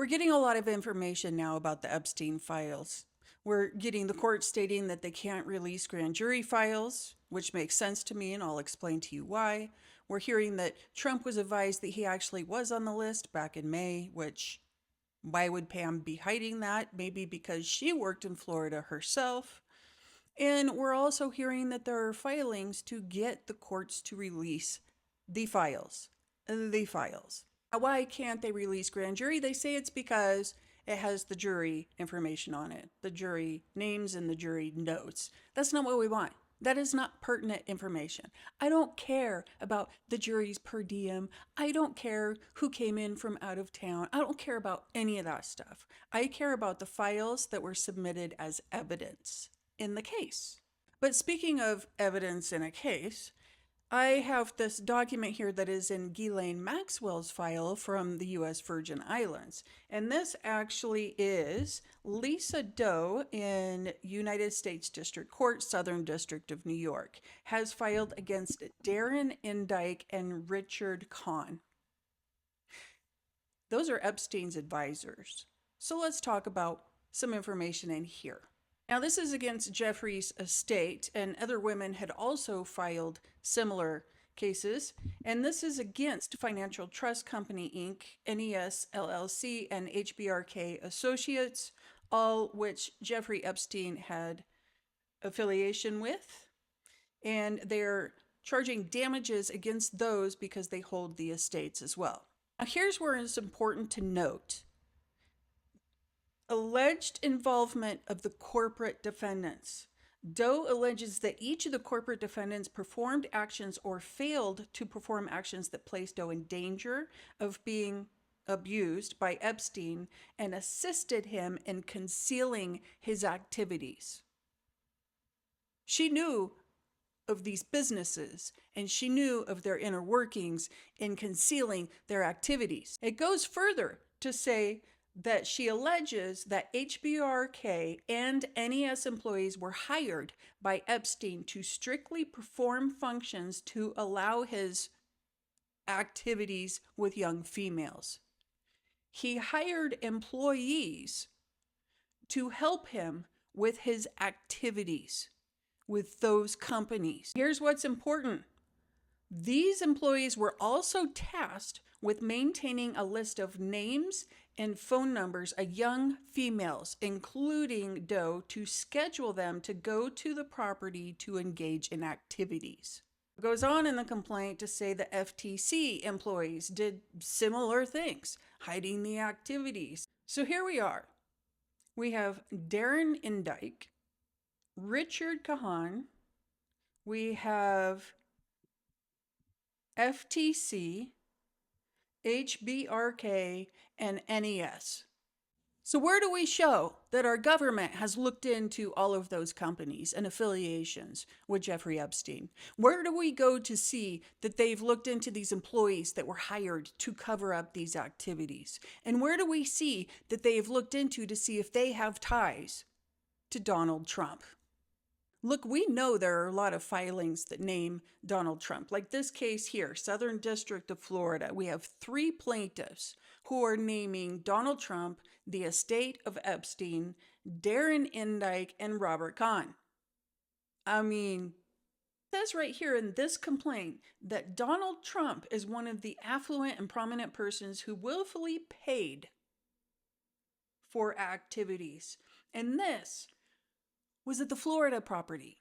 We're getting a lot of information now about the Epstein files. We're getting the court stating that they can't release grand jury files, which makes sense to me, and I'll explain to you why. We're hearing that Trump was advised that he actually was on the list back in May, which why would Pam be hiding that? Maybe because she worked in Florida herself. And we're also hearing that there are filings to get the courts to release the files. The files. Why can't they release grand jury? They say it's because it has the jury information on it, the jury names and the jury notes. That's not what we want. That is not pertinent information. I don't care about the jury's per diem. I don't care who came in from out of town. I don't care about any of that stuff. I care about the files that were submitted as evidence in the case. But speaking of evidence in a case, I have this document here that is in Ghislaine Maxwell's file from the U.S. Virgin Islands. And this actually is Lisa Doe in United States District Court, Southern District of New York, has filed against Darren Indyke and Richard Kahn. Those are Epstein's advisors. So let's talk about some information in here. Now, this is against Jeffrey's estate, and other women had also filed similar cases. And this is against Financial Trust Company, Inc., NES LLC, and HBRK Associates, all which Jeffrey Epstein had affiliation with. And they're charging damages against those because they hold the estates as well. Now, here's where it's important to note. Alleged involvement of the corporate defendants. Doe alleges that each of the corporate defendants performed actions or failed to perform actions that placed Doe in danger of being abused by Epstein and assisted him in concealing his activities. She knew of these businesses and she knew of their inner workings in concealing their activities. It goes further to say that she alleges that HBRK and NES employees were hired by Epstein to strictly perform functions to allow his activities with young females. He hired employees to help him with his activities with those companies. Here's what's important. These employees were also tasked with maintaining a list of names and phone numbers of young females, including Doe, to schedule them to go to the property to engage in activities. It goes on in the complaint to say the FTC employees did similar things, hiding the activities. So here we are. We have Darren Indyke, Richard Kahn, we have FTC, HBRK, and NES. So where do we show that our government has looked into all of those companies and affiliations with Jeffrey Epstein? Where do we go to see that they've looked into these employees that were hired to cover up these activities? And where do we see that they've looked into to see if they have ties to Donald Trump? Look, we know there are a lot of filings that name Donald Trump. Like this case here, Southern District of Florida. We have 3 plaintiffs who are naming Donald Trump, the estate of Epstein, Darren Indyke, and Robert Kahn. I mean, it says right here in this complaint that Donald Trump is one of the affluent and prominent persons who willfully paid for activities. And this was at the Florida property.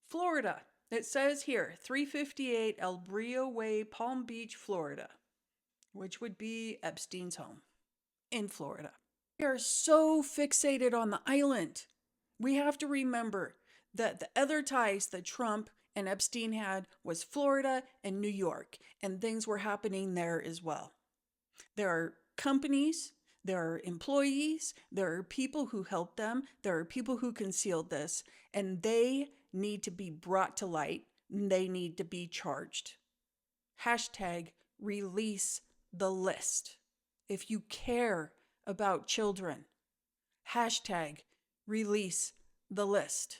Florida. It says here, 358 El Brillo Way, Palm Beach, Florida, which would be Epstein's home in Florida. We are so fixated on the island. We have to remember that the other ties that Trump and Epstein had was Florida and New York, and things were happening there as well. There are companies, there are employees, there are people who helped them, there are people who concealed this, and they need to be brought to light, and they need to be charged. Hashtag release the list. If you care about children, hashtag release the list.